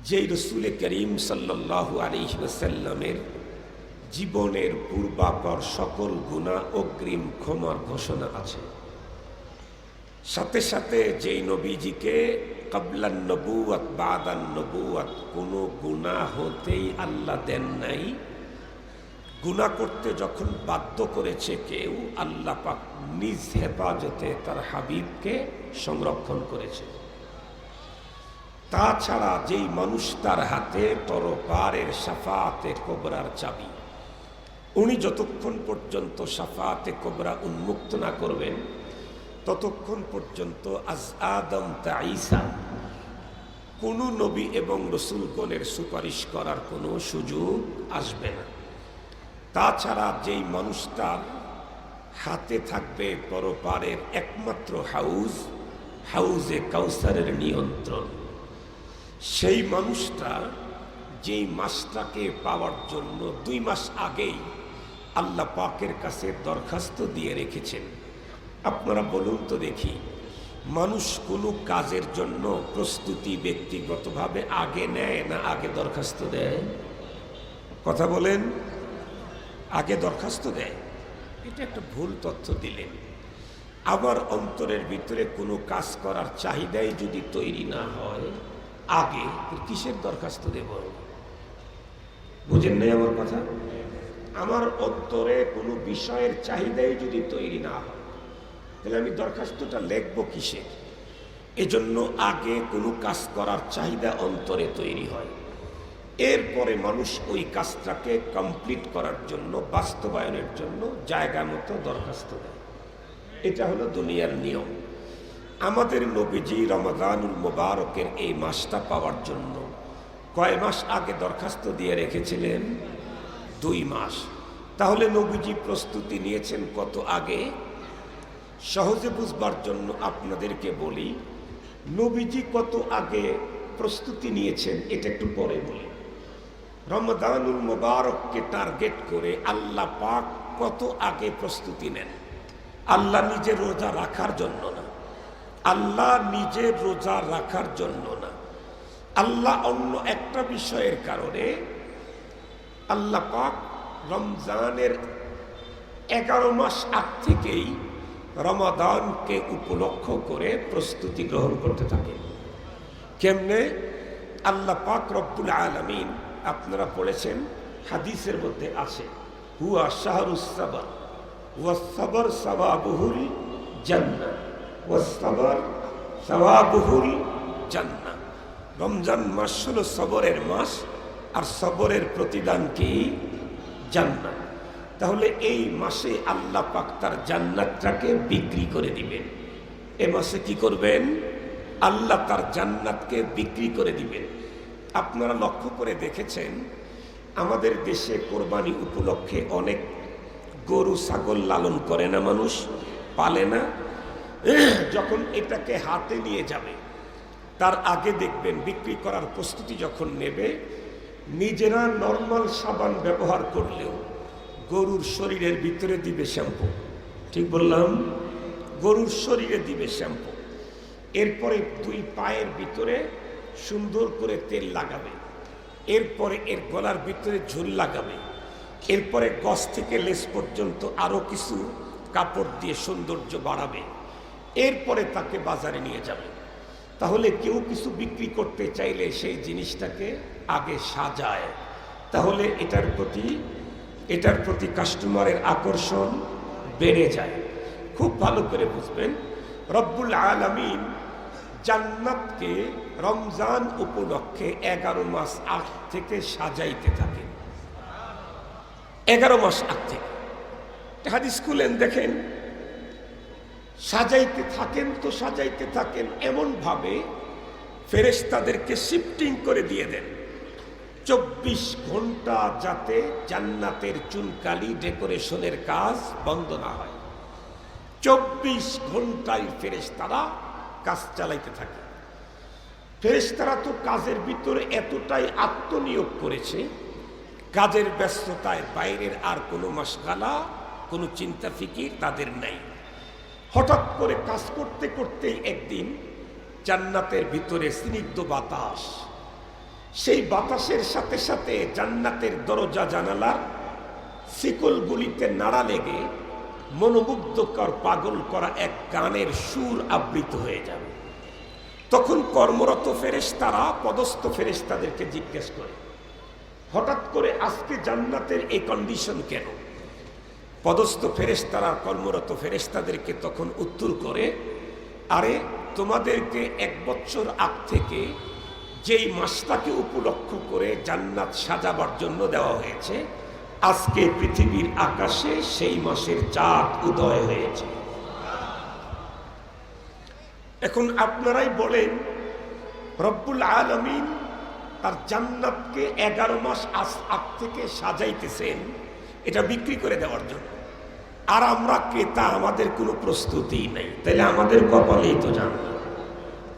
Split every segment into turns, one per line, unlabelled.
যেই রসুল করিম সাল্লাল্লাহু আলাইহি ওয়াসাল্লামের জীবনের পূর্বাপর সকল গুনাহ অগ্রিম ক্ষমার ঘোষণা আছে, সাথে সাথে যেই নবীজিকে ক্বাবলান নবুওয়াত বাদান নবুওয়াত কোনো গুনাহ হতেই আল্লাহ দেন নাই, গুনাহ করতে যখন বাধ্য করেছে কেউ, আল্লাহ পাক নিজ হেফাজতে তার হাবিবকে সংরক্ষণ করেছে। তাছাড়া যেই মানুষ তার হাতে পরপারের শাফাআতে কোবরার চাবি, উনি যতক্ষণ পর্যন্ত শাফাআতে কোবরা উন্মুক্ত না করবেন ততক্ষণ পর্যন্ত আজ আদম তা ঈসা কোনো নবী এবং রসুলগণের সুপারিশ করার কোনো সুযোগ আসবে না। তাছাড়া যেই মানুষটার হাতে থাকবে পরপারের একমাত্র হাউজে কাউসারের নিয়ন্ত্রণ, সেই মানুষটা যেই মাসটাকে পাওয়ার জন্য 2 মাস আগেই আল্লাহ পাকের কাছে দরখাস্ত দিয়ে রেখেছেন। আপনারা বলুন তো দেখি, মানুষ কোনো কাজের জন্য প্রস্তুতি ব্যক্তিগতভাবে আগে নেয় না আগে দরখাস্ত দেয়? কথা বলেন, আগে দরখাস্ত দেয়। এটা একটা ভুল তথ্য দিলেন। আমার অন্তরের ভিতরে কোনো কাজ করার চাহিদাই যদি তৈরি না হয়, আগে কিসের দরখাস্ত দেব? বুঝেন নাই আমার কথা? আমার অন্তরে কোনো বিষয়ের চাহিদাই যদি তৈরি না হয়, তাহলে আমি দরখাস্তটা লিখবো কিসের? এজন্য আগে কোনো কাজ করার চাহিদা অন্তরে তৈরি হয়, এরপরে মানুষ ওই কাজটাকে কমপ্লিট করার জন্য, বাস্তবায়নের জন্য জায়গা মতো দরখাস্ত দেয়। এটা হলো দুনিয়ার নিয়ম। আমাদের নবীজি রমাদানুল মুবারকের এই মাসটা পাওয়ার জন্য কয় মাস আগে দরখাস্ত দিয়ে রেখেছিলেন? 2 মাস। তাহলে নবীজি প্রস্তুতি নিয়েছেন কত আগে? সহজে বুঝবার জন্য আপনাদেরকে বলি, নবীজি কত আগে প্রস্তুতি নিয়েছেন এটা একটু পরে বলি। রমাদানুল মুবারককে টার্গেট করে আল্লাহ পাক কত আগে প্রস্তুতি নেন? আল্লাহ নিজে রোজা রাখার জন্য না, আল্লাহ নিজে রোজা রাখার জন্য না, আল্লাহ অন্য একটা বিষয়ের কারণে আল্লাহ পাক রমজানের 11 মাস আগ থেকেই রমাদানকে উপলক্ষ করে প্রস্তুতি গ্রহণ করতে থাকেন। কেমনে? আল্লাহ পাক রব্বুল আলামিন, আপনারা পড়েছেন, হাদিসের মধ্যে আছে, হুয়া শাহরুস সাবর ওয়াস সাবর সাওয়াবুহুল জান্নাহ ওয়াস সাবর সাওয়াবুহুল জান্নাহ। রমজান মাস হলো সবরের মাস, আর সবরের প্রতিদান কি? জান্নাত। তাহলে এই মাসে আল্লাহ পাক তার জান্নাতটাকে বিক্রি করে দিবেন। এ মাসে কি করবেন? আল্লাহ তার জান্নাতকে বিক্রি করে দিবেন। আপনারা লক্ষ্য করে দেখেছেন, আমাদের দেশে কোরবানি উপলক্ষে অনেক গরু ছাগল লালন করে না, মানুষ পালে না। যখন এটাকে হাতে নিয়ে যাবে, তার আগে দেখবেন বিক্রি করার প্রস্তুতি যখন নেবে, নিজেরা নর্মাল সাবান ব্যবহার করলেও গরুর শরীরের ভিতরে দিবে শ্যাম্পু। ঠিক বললাম? গরুর শরীরে দিবে শ্যাম্পু। এরপরে 2 পায়ের ভিতরে সুন্দর করে তেল লাগাবে, এরপরে এর গলার ভিতরে ঝুল লাগাবে, এরপরে গজ থেকে লেজ পর্যন্ত আরো কিছু কাপড় দিয়ে সৌন্দর্য বাড়াবে, এরপরে তাকে বাজারে নিয়ে যাবে। তাহলে কেউ কিছু বিক্রি করতে চাইলে সেই জিনিসটাকে আগে সাজায়, তাহলে এটার প্রতি কাস্টমারের আকর্ষণ বেড়ে যায়। খুব ভালো করে বুঝবেন, রব্বুল আলামিন জান্নাতকে রমজান উপলক্ষে 11 মাস আগ থেকে সাজাইতে থাকেন। 11 মাস আগ থেকে হাদিস খুলেন দেখেন, সাজাইতে থাকেন তো সাজাইতে থাকেন এমন ভাবে ফেরেশতাদেরকে শিফটিং করে দিয়ে দেন 24 ঘন্টা, যাতে জান্নাতের চুনকালি ডেকোরেশনের কাজ বন্ধ না হয়। 24 ঘন্টায় ফেরেশতারা কাজ চালাইতে থাকে। ফেরেশতারা তো কাজের ভিতরে এতটাই আত্মনিয়োগ করেছে, কাজের ব্যস্ততায় বাইরের আর কোনো মাশগালা, কোনো চিন্তা ফিকির তাদের নাই। হঠাৎ করে কাজ করতে করতেই একদিন জান্নাতের ভিতরে স্নিগ্ধ বাতাস, সেই বাতাসের সাথে সাথে জান্নাতের দরজা জানালার শিকলগুলিতে নাড়া লেগে মনোমুগ্ধকর পাগল করা এক গানের সুর আবৃত হয়ে যাবে। তখন কর্মরত ফেরেশতারা পদস্থ ফেরেশতাদেরকে জিজ্ঞেস করে, হঠাৎ করে আজকে জান্নাতের এই কন্ডিশন কেন? পদস্থ ফেরেশতারা কর্মরত ফেরেশতাদেরকে তখন উত্তর করে, আরে তোমাদেরকে 1 বছর আগ থেকে যেই মাসটাকে উপলক্ষ করে জান্নাত সাজাবার জন্য দেওয়া হয়েছে, আজকে পৃথিবীর আকাশে সেই মাসের চাঁদ উদয় হয়েছে। এখন আপনারাই বলেন, রব্বুল আলামিন তার জান্নাতকে 11 মাস আগ থেকে সাজাইতেছেন এটা বিক্রি করে দেওয়ার জন্য, আর আমরা ক্রেতা, আমাদের কোনো প্রস্তুতিই নেই। তাহলে আমাদের কপালেই তো জান্নাত।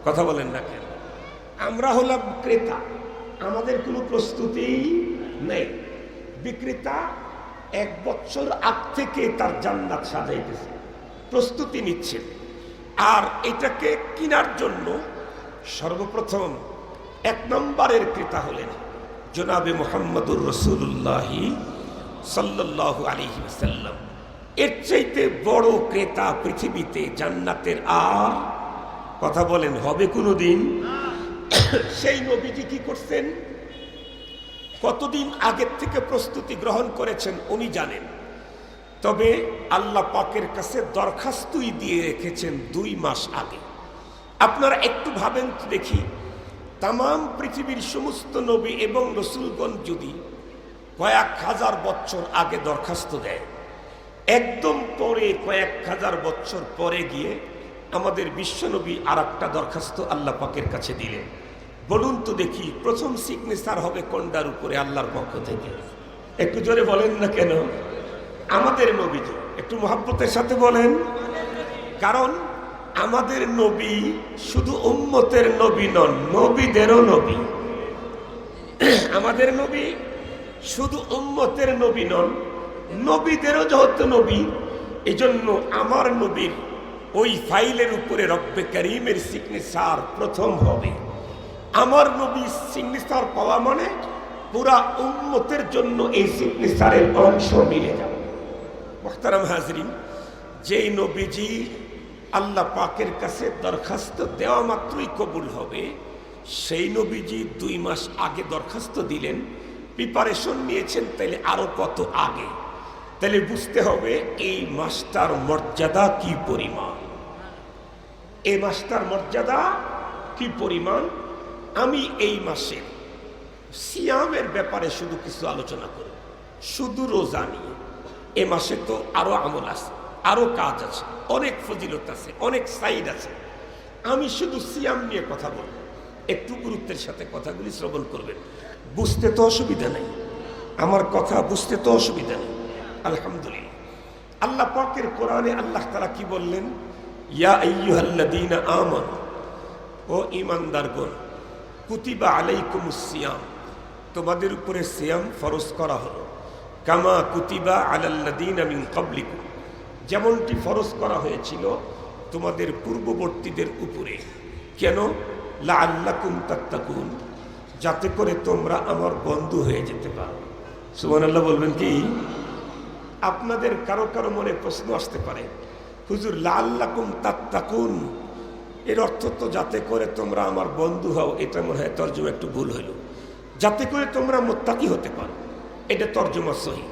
কথা বলেন না কেন? আমরা হলাম ক্রেতা, আমাদের কোনো প্রস্তুতি নেই। বিক্রেতা 1 বছর আগ থেকে তার জান্নাত সাজাইতেছে, প্রস্তুতি নিচ্ছে। আর এটাকে কেনার জন্য সর্বপ্রথম 1 নম্বরের ক্রেতা হলেন জনাবে মুহাম্মদুর রাসূলুল্লাহ সাল্লাল্লাহু আলাইহি ওয়াসাল্লাম। এর চাইতে বড় ক্রেতা পৃথিবীতে জান্নাতের আর কথা বলেন হবে কোনোদিন? সেই নবীজি কি করছেন, কতদিন আগের থেকে প্রস্তুতি গ্রহণ করেছেন উনি জানেন। তবে আল্লাহ পাকের কাছে দরখাস্তই দিয়ে রেখেছেন 2 মাস আগে। আপনারা একটু ভাবেন তো দেখি, তামাম পৃথিবীর সমস্ত নবী এবং রসুলগণ যদি কয়েক হাজার বছর আগে দরখাস্ত দেয়, একদম পরে কয়েক হাজার বছর পরে গিয়ে আমাদের বিশ্বনবী আর একটা দরখাস্ত আল্লাহ পাকের কাছে দিলেন। বলুন তো দেখি, প্রথম সিগনেচার হবে কোনটার উপরে? আল্লাহর পক্ষ থেকে। একটু জোরে বলেন না কেন? আমাদের নবীজি। একটু মহব্বতের সাথে বলেন। কারণ আমাদের নবী শুধু উম্মতের নবী নন, নবীদেরও নবী। আমাদের নবী শুধু উম্মতের নবী নন, নবীদেরও যেহেতু নবী, এই জন্য আমার নবীর ওই ফাইলের উপরে রব্বে কারীমের সিগনেচার প্রথম হবে। আমার নবী সিগনেচার পাওয়া মানে পুরা উম্মতের জন্য এই সিগনেচারের অংশ মিলে যাবে। মুহতারাম হাজরিন, যেই নবীজি আল্লাহ পাকের কাছে দরখাস্ত দেওয়া মাত্রই কবুল হবে, সেই নবীজি 2 মাস আগে দরখাস্ত দিলেন, প্রিপারেশন নিয়েছেন, তাইলে আরো কত আগে। তাহলে বুঝতে হবে এই মাসটার মর্যাদা কি পরিমাণ, এই মাসটার মর্যাদা কি পরিমাণ। আমি এই মাসের সিয়ামের ব্যাপারে শুধু কিছু আলোচনা করব, শুধু রোজা নিয়ে। এ মাসে তো আরো আমল আছে, আরো কাজ আছে, অনেক ফজিলত আছে, অনেক সাইড আছে। আমি শুধু সিয়াম নিয়ে কথা বলবো। একটু গুরুত্বের সাথে কথাগুলি শ্রবণ করবেন। বুঝতে তো অসুবিধা নেই, আমার কথা বুঝতে তো অসুবিধা নেই। আলহামদুলিল্লাহ, আল্লাহ পাকের কোরআনে আল্লাহ তাআলা কি বললেন? ইয়া আইয়ুহাল্লাযীনা আমানু, ও ঈমানদারগণ, কুতিবা আলাইকুমুস সিয়াম, তোমাদের উপরে সিয়াম ফরজ করা হলো, কামা কুতিবা আলাল্লাযীনা মিন ক্বাবলিকুম, যেমনটি ফরজ করা হয়েছিল তোমাদের পূর্ববর্তীদের উপরে। কেন? লাআল্লাকুম তাত্তাকুন, যাতে করে তোমরা আমার বন্ধু হয়ে যেতে পারো। সুবহানাল্লাহ বলবেন কি? আপনাদের কারো কারো মনে প্রশ্ন আসতে পারে, হুজুর লাআল্লাকুম তাত্তাকুন এর অর্থ তো যাতে করে তোমরা আমার বন্ধু হও। এটা মনে হয় তর্জমা একটু ভুল হইল। যাতে করে তোমরা মুত্তাকি হতে পারো, এটা তর্জমা সহি।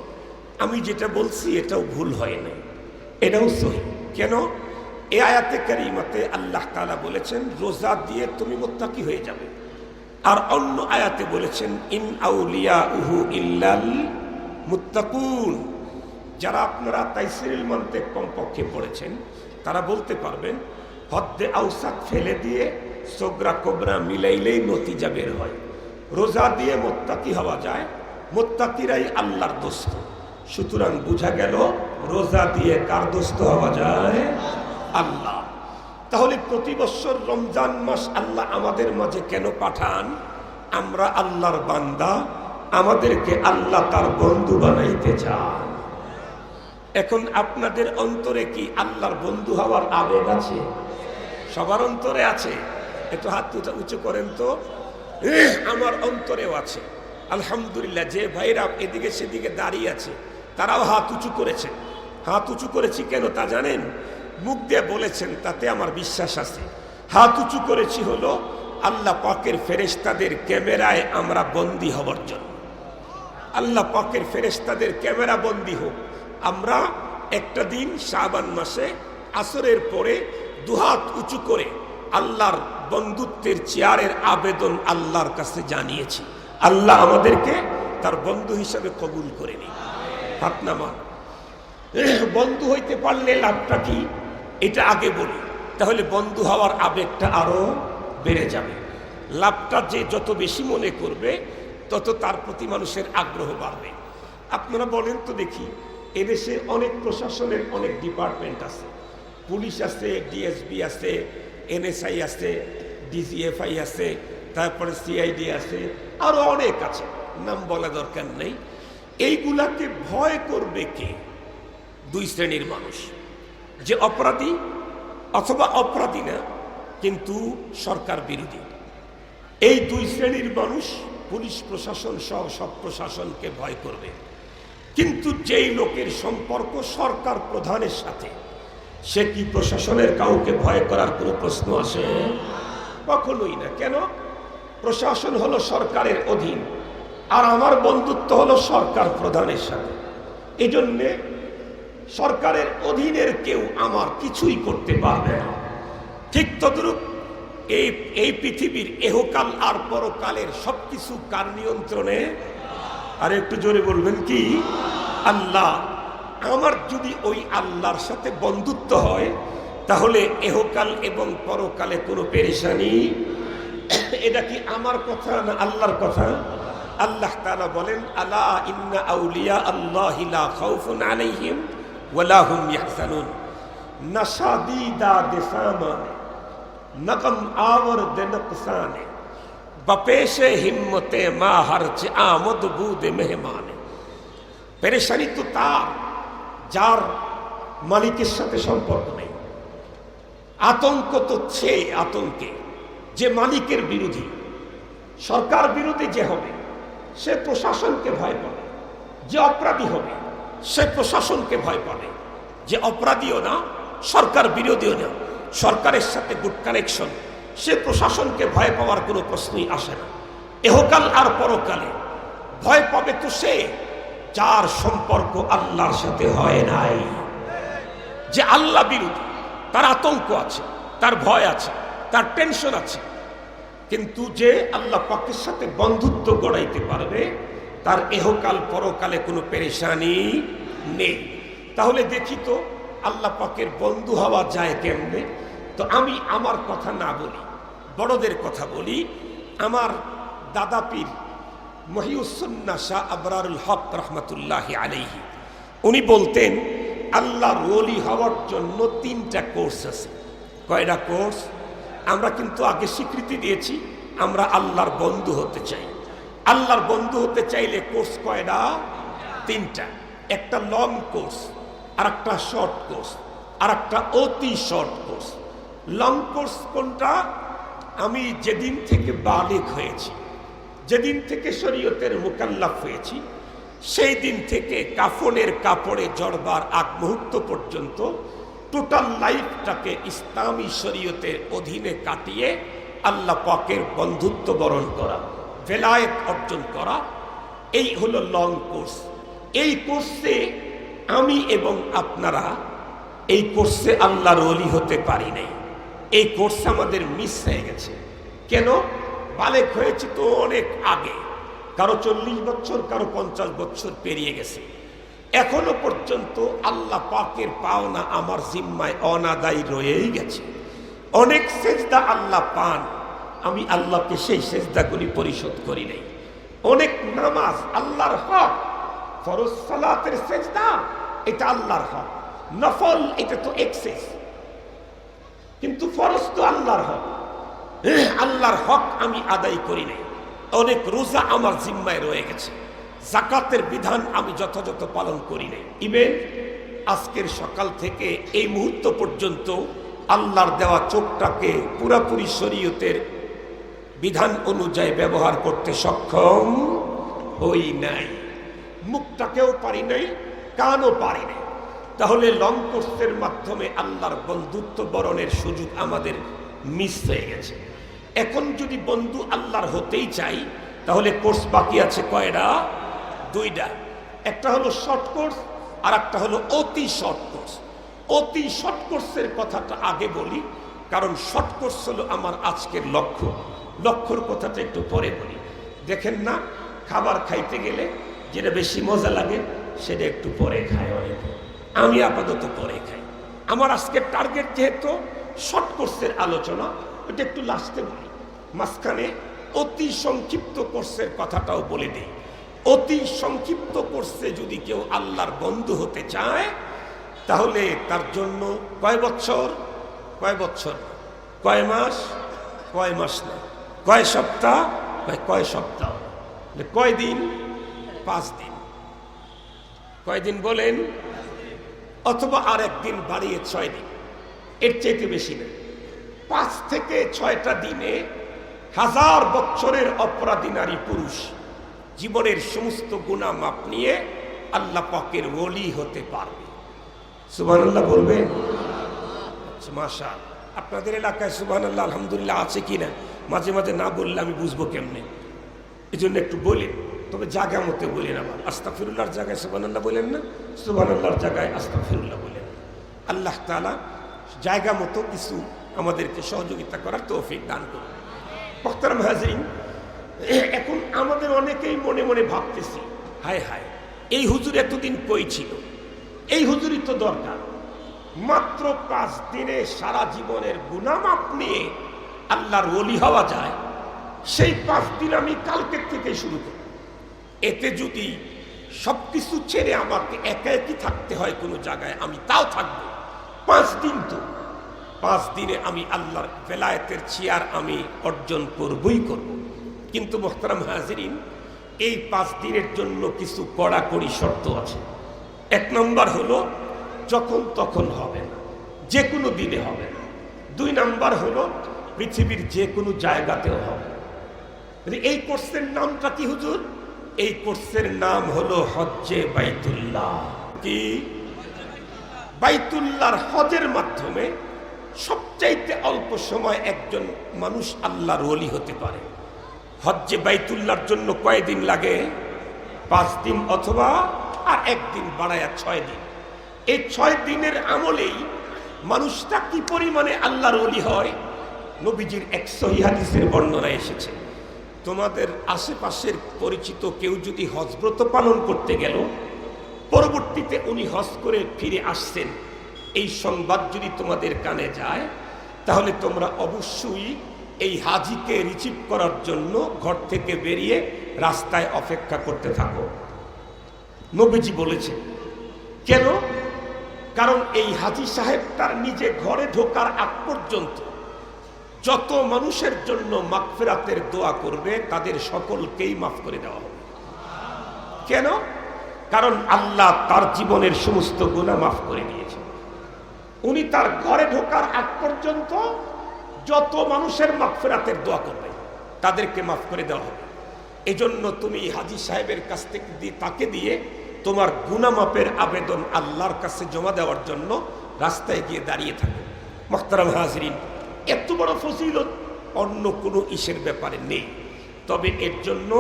আমি যেটা বলছি এটাও ভুল হয় না, এটাও সহি। কেন? এই আয়াতে কারিমাতে আল্লাহ তাআলা বলেছেন রোজা দিয়ে তুমি মুত্তাকি হয়ে যাবে, আর অন্য আয়াতে বলেছেন ইন আউলিয়াউহু ইল্লাল মুত্তাকুন। যারা আপনারা তাইসিরুল মানতিক কমপক্ষে পড়েছেন তারা বলতে পারবেন হদ্দে আউসাত ফেলে দিয়ে সোগরা কোবরা মিলাইলেই নতিজা বের হয়। রোজা দিয়ে মুত্তাকি হওয়া যায়, মুত্তাকিরাই আল্লাহর দোস্ত। সুতরাং বোঝা গেল রোজা দিয়ে কার দোস্ত হওয়া যায়? আল্লাহ। তাহলে প্রতি বছর রমজান মাস আল্লাহ আমাদের মাঝে কেন পাঠান? আমরা আল্লাহর বান্দা, আমাদেরকে আল্লাহ তার বন্ধু বানাইতে চান। এখন আপনাদের অন্তরে কি আল্লাহর বন্ধু হওয়ার আবেগ আছে? সবার অন্তরে আছে? একটু হাত উঁচু করেন তো। আমার অন্তরেও আছে। আলহামদুলিল্লাহ, যে ভাইরা এদিকে সেদিকে দাঁড়িয়ে আছে তারাও হাত উঁচু করেছেন। হাত উঁচু করেছি কেন তা জানেন? মুখ দিয়ে বলেছেন, তাতে আমার বিশ্বাস আছে। হাত উঁচু করেছি হলো আল্লাহ পাকের ফেরেশতাদের ক্যামেরায় আমরা বন্দী হবার জন্য। আল্লাহ পাকের ফেরেশতাদের ক্যামেরা বন্দী হোক। আমরা একটা দিন শাবান মাসে আসরের পরে দুহাত উঁচু করে আল্লাহর বন্ধুত্বের চেয়ারের আবেদন আল্লাহর কাছে জানিয়েছি। আল্লাহ আমাদেরকে তার বন্ধু হিসাবে কবুল করে নিন। হাত নামান। বন্ধু হইতে পারলে লাভটা কি এটা আগে বলি, তাহলে বন্ধু হওয়ার আবেগটা আরো বেড়ে যাবে। লাভটা যে যত বেশি মনে করবে তত তার প্রতি মানুষের আগ্রহ বাড়বে। আপনারা বলেন তো দেখি, এদেশে অনেক প্রশাসনের অনেক ডিপার্টমেন্ট আছে। পুলিশ আছে, ডিএসবি আছে, এনএসআই আছে, ডিজিএফআই আছে, তারপরে সিআইডি আছে, আরো অনেক আছে, নাম বলা দরকার নেই। এইগুলাকে ভয় করবে কে? দুই শ্রেণীর মানুষ, যে অপরাধী অথবা অপরাধী না কিন্তু সরকার বিরোধী। এই দুই শ্রেণীর মানুষ পুলিশ প্রশাসন সহ সব প্রশাসনকে ভয় করবে। কিন্তু যেই লোকের সম্পর্ক সরকার প্রধানের সাথে, সে কি প্রশাসনের কাউকে ভয় করার কোনো প্রশ্ন আসে? কখনোই না। কেন? প্রশাসন হলো সরকারের অধীন, আর আমার বন্ধুত্ব হলো সরকার প্রধানের সাথে। এই জন্যে সরকারের অধীনের কেউ আমার কিছুই করতে পারবে না। ঠিক তদ্রূপ এই পৃথিবীর এহকাল আর পরকালের সবকিছু কার নিয়ন্ত্রণে? আর একটু জোরে বলবেন কি? আল্লাহ। আমার যদি ওই আল্লাহর সাথে বন্ধুত্ব হয় তাহলে এহকাল এবং পরকালে কোনো পেরেশানি। এটা কি আমার কথা না আল্লাহর কথা? আল্লাহ তাআলা বলেন, আলা ইন্না আউলিয়া আল্লাহি লা খাউফুন আলাইহিম ওয়ালা হুম ইয়াহজানুন। নাশাদীদা দিসামানে নকম আওর দেনকসানে বপেশে হিম্মতে মা হরজ আমদ বুদ মেহমানে। পেরেশানি তো তার যার মালিকের সাথে সম্পর্ক নেই। আতঙ্ক তো সে আতঙ্কে যে মালিকের বিরোধী, সরকার বিরোধী যে হবে সে প্রশাসনকে ভয় পাবে। যে অপরাধী হবে সে প্রশাসনকে ভয় পাবে। যে অপরাধীও না, সরকার বিরোধীও না, সরকারের সাথে গুড কানেকশন, সে প্রশাসনকে ভয় পাওয়ার কোনো প্রশ্নই আসে না। এহকাল আর পরকালে ভয় পাবে তো সে যার সম্পর্ক আল্লাহর সাথে হয় নাই। যে আল্লাহ বিরোধী, তার আতঙ্ক আছে, তার ভয় আছে, তার টেনশন আছে। কিন্তু যে আল্লাহ পাকের সাথে বন্ধুত্ব গড়াইতে পারবে তার এহকাল পরকালে কোনো পেরেশানি নেই। তাহলে দেখি তো আল্লাহ পাকের বন্ধু হওয়া যায় কেমনে? তো আমি আমার কথা না বলি, বড়দের কথা বলি। আমার দাদা পীর মহিউসুন্নাহ শাহ আবরারুল হক রহমতুল্লাহি আলাইহি, উনি বলতেন আল্লাহর ওলি হওয়ার জন্য 3টা কোর্স আছে। কয়টা কোর্স? আমরা কিন্তু আগে স্বীকৃতি দিয়েছি আমরা আল্লাহর বন্ধু হতে চাই। আল্লাহর বন্ধু হতে চাইলে কোর্স কয়টা? 3টা। একটা লং কোর্স, আর একটা শর্ট কোর্স, আর একটা অতি শর্ট কোর্স। লং কোর্স কোনটা? আমি যেদিন থেকে বালিগ হয়েছি, যেদিন থেকে শরীয়তের মুকাল্লাফ হয়েছি, সেই দিন থেকে কাফনের কাপড়ে জড়বার আগ মুহূর্ত পর্যন্ত টোটাল লাইফটাকে ইসলামী শরীয়তের অধীনে কাটিয়ে আল্লাহ পাকের বন্ধুত্ব বরণ করা, ভেলায়েত অর্জন করা, এই হলো লং কোর্স। এই কোর্সে আমি এবং আপনারা এই কোর্সে আল্লাহর ওলি হতে পারি নাই। এই কোর্স আমাদের মিস হয়ে গেছে। কেন? বালেক হয়েছে তো অনেক আগে, কারো 40 বছর, কারো 50 বছর পেরিয়ে গেছে। এখনো পর্যন্ত আল্লাহ পাকের পাওনা আমার জিম্মায় অনাদায়ী রয়েই গেছে। অনেক সেজদা আল্লাহ পান, আমি আল্লাহকে সেই সেজদাগুলি পরিশোধ করি নাই। অনেক নামাজ আল্লাহর হক, ফরজ সালাতের সেজদা এটা আল্লাহর হক, নফল এটা তো এক্সেস, কিন্তু ফরজ তো আল্লাহর হক। আল্লাহর হক আমি আদায় করি নাই। অনেক রোজা আমার জিম্মায় রয়ে গেছে, যাকাতের বিধান আমি যথাযথ পালন করি নাই। ইভেন আজকের সকাল থেকে এই মুহূর্ত পর্যন্ত আল্লাহর দেওয়া চোখটাকে পুরাপুরি শরীয়তের বিধান অনুযায়ী ব্যবহার করতে সক্ষম হই নাই, মুখটাকেও পারি নাই, কানও পারি নাই। তাহলে লং কোর্সের মাধ্যমে আল্লাহর বন্ধুত্ব বরণের সুযোগ আমাদের মিস হয়ে গেছে। এখন যদি বন্ধু আল্লাহর হতেই চাই, তাহলে কোর্স বাকি আছে কয়টা? দুইটা। একটা হলো শর্ট কোর্স, আর একটা হলো অতি শর্ট কোর্স। অতি শর্ট কোর্সের কথাটা আগে বলি, কারণ শর্ট কোর্স হলো আমার আজকের লক্ষ্য। লক্ষ্যর কথাটা একটু পরে বলি। দেখেন না, খাবার খাইতে গেলে যেটা বেশি মজা লাগে সেটা একটু পরে খায় অনেকে, আমি আপাতত পরে খাই। আমার আজকের টার্গেট যেহেতু শর্ট কোর্সের আলোচনা, ওটা একটু লাস্টে বলি। মাঝখানে অতি সংক্ষিপ্ত কোর্সের কথাটাও বলে দিই। অতি সংক্ষিপ্ত কোর্সে যদি কেউ আল্লাহর বন্ধু হতে চায়, তাহলে তার জন্য কয় বছর, কয় বছর, কয় মাস, কয় মাস না, কয় সপ্তাহ, কয় সপ্তাহ, কয় দিন, 5 দিন। কয় দিন বলেন? অথবা আর একদিন বাড়িয়ে 6 দিন, এর চাইতে বেশি না। 5 থেকে 6টা দিনে 1000 বছরের অপরাধী নারী পুরুষ জীবনের সমস্ত গুনাহ মাপ নিয়ে আল্লাহ পাকের ওলি হতে পারবে। সুবহানাল্লাহ বলবেন? আচ্ছা, মাশাআল্লাহ। আপনাদের এলাকায় সুবহানাল্লাহ আলহামদুলিল্লাহ আছে কিনা? মাঝে মাঝে না বললে আমি বুঝবো কেমনে, এই জন্য একটু বলেন। তবে জায়গা মতো বলেন। আবার আস্তাগফিরুল্লাহর জায়গায় সুবহানাল্লাহ বলেন না, সুবহানাল্লাহর জায়গায় আস্তাগফিরুল্লাহ বলেন। আল্লাহ তাআলা জায়গা মতো কিছু আমাদেরকে সহযোগিতা করার তৌফিক দান করুন। মুহতারাম হাজিরিন, এখন আমাদের অনেকেই মনে মনে ভাবতেছি, হায় হায়, এই হুজুর এতদিন কই ছিল? এই হুজুরই তো দরকার। মাত্র 5 দিনে সারা জীবনের গুনাহ মাপ নিয়ে আল্লাহর ওলি হওয়া যায়। সেই 5 দিন আমি কালকের থেকে শুরু করি। এতে যদি সবকিছু ছেড়ে আমাকে একা একই থাকতে হয় কোনো জায়গায়, আমি তাও থাকবো। 5 দিন তো, 5 দিনে আমি আল্লাহর বেলায়েতের চেয়ার আমি অর্জন করবই করব। কিন্তু মুহতারাম হাজিরিন, এই 5 দিনের জন্য কিছু কড়াকড়ি শর্ত আছে। 1 নম্বর হলো যখন তখন হবে না, যে কোনো দিনে হবে না। 2 নম্বর হলো পৃথিবীর যে কোনো জায়গাতেও হবে না। এই কোর্সের নামটা কি হুজুর? এই কোর্সের নাম হলো হজ্জে বাইতুল্লাহ। কি? বাইতুল্লাহর হজের মাধ্যমে সবচাইতে অল্প সময় একজন মানুষ আল্লাহর ওলি হতে পারে। হজ্জে বাইতুল্লাহর জন্য কয়দিন লাগে? 5 দিন, অথবা আর 1 দিন বাড়ায়া 6 দিন। এই 6 দিনের আমলেই মানুষটা কি পরিমাণে আল্লাহর ওলি হয়, নবীজির এক সহিহ হাদিসের বর্ণনা এসেছে। তোমাদের আশেপাশের পরিচিত কেউ যদি হজব্রত পালন করতে গেল, পরবর্তীতে উনি হজ করে ফিরে আসছেন, এই সংবাদ যদি তোমাদের কানে যায়, তাহলে তোমরা অবশ্যই এই হাজিকে রিসিভ করার জন্য ঘর থেকে বেরিয়ে রাস্তায় অপেক্ষা করতে থাকো। নবীজি বলেছেন। কেন? কারণ এই হাজি সাহেব তার নিজে ঘরে ঢোকার আগ পর্যন্ত যত মানুষের জন্য মাগফিরাতের দোয়া করবে, তাদের সকলকেই মাফ করে দেওয়া হবে। কেন? কারণ আল্লাহ তার জীবনের সমস্ত গুনাহ মাফ করে দিয়েছে। উনি তার ঘরে ঢোকার আগ পর্যন্ত যত মানুষের মাগফিরাতের দোয়া করবে, তাদেরকে মাফ করে দেওয়া হবে। এজন্য তুমি হাজি সাহেবের কাছ থেকে তাকে দিয়ে তোমার গুনাহ মাফের আবেদন আল্লাহর কাছে জমা দেওয়ার জন্য রাস্তায় গিয়ে দাঁড়িয়ে থাকো। মুহতারাম হাজিরিন, এত বড় ফজিলত অন্য কোনো ইসের ব্যাপারে নেই। তবে এর জন্য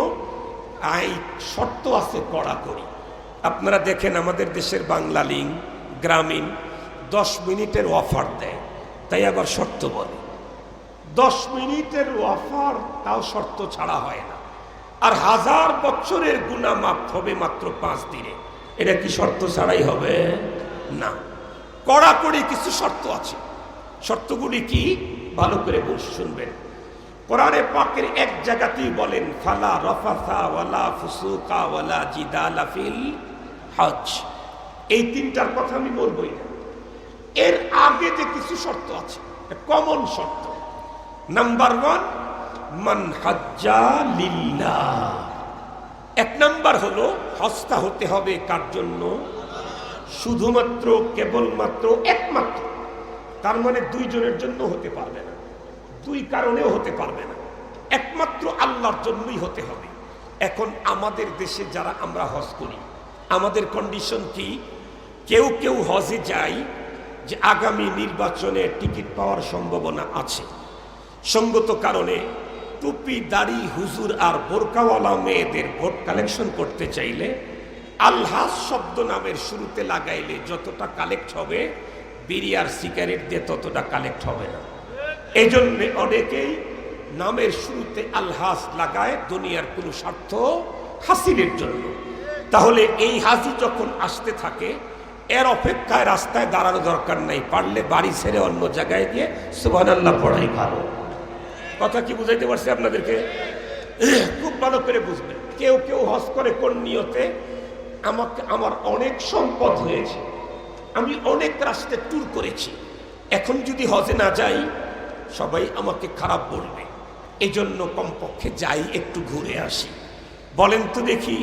শর্ত আছে কড়াকড়ি। আপনারা দেখেন আমাদের দেশের বাংলা লিঙ্ক, গ্রামীণ 10 মিনিটের অফার দেয়, তাই আবার শর্ত বলে। 10 মিনিটের অফার, তাও শর্ত ছাড়া হয় না। আর 1000 বছরের গুনাহ মাফ হবে মাত্র 5 দিনে। এটা কি শর্ত ছাড়াই হবে? না, কড়াকড়ি কিছু শর্ত আছে। শর্তগুলি কি? ভালো করে শুনবেন। কোরআনে পাকের এক জায়গাতেই বলেন, ফালা রাফাসা ওয়ালা ফুসুকা ওয়ালা জিদালা ফিল হজ। এই 3টার কথা আমি বলবই না। এর আগে যে কিছু শর্ত আছে, কমন শর্ত। নাম্বার 1, মান হাজ্জা লিল্লাহ। 1 নাম্বার হলো হজটা হতে হবে কার জন্য? শুধুমাত্র, কেবলমাত্র, একমাত্র। তার মানে 2 জনের জন্য হতে পারবে না, 2 কারণেও হতে পারবে না। একমাত্র আল্লাহর জন্যই হতে হবে। এখন আমাদের দেশে যারা আমরা হজ করি, আমাদের কন্ডিশন কি? কেউ কেউ হজে যায় যে আগামী নির্বাচনে টিকিট পাওয়ার সম্ভাবনা আছে, সঙ্গত কারণে টুপি দাড়ি হুজুর আর বোরকাওয়ালা মেয়েদের ভোট কালেকশন করতে চাইলে আলহাজ শব্দ নামের শুরুতে লাগাইলে যতটা কালেক্ট হবে বিড়ি আর সিগারেট দিয়ে ততটা কালেক্ট হবে না। এই জন্যে অনেকেই নামের শুরুতে আলহাজ লাগায় দুনিয়ার কোনো স্বার্থ হাসিলের জন্য। তাহলে এই হাজি যখন আসতে থাকে এর অপেক্ষায় রাস্তায় দাঁড়ানো দরকার নাই, পারলে বাড়ি ছেড়ে অন্য জায়গায় গিয়ে সুবহানাল্লাহ পড়াই ভালো। কথা কি বুঝাইতে পারছি আপনাদেরকে? খুব ভালো করে বুঝবেন। কেউ কেউ হজ করে কোন নিয়তে? আমার অনেক সম্পদ হয়েছে, আমি অনেক রাস্তায় ট্যুর করেছি, এখন যদি হজে না যাই সবাই আমাকে খারাপ বলবে, এই জন্য কমপক্ষে যাই একটু ঘুরে আসি। বলেন তো দেখি,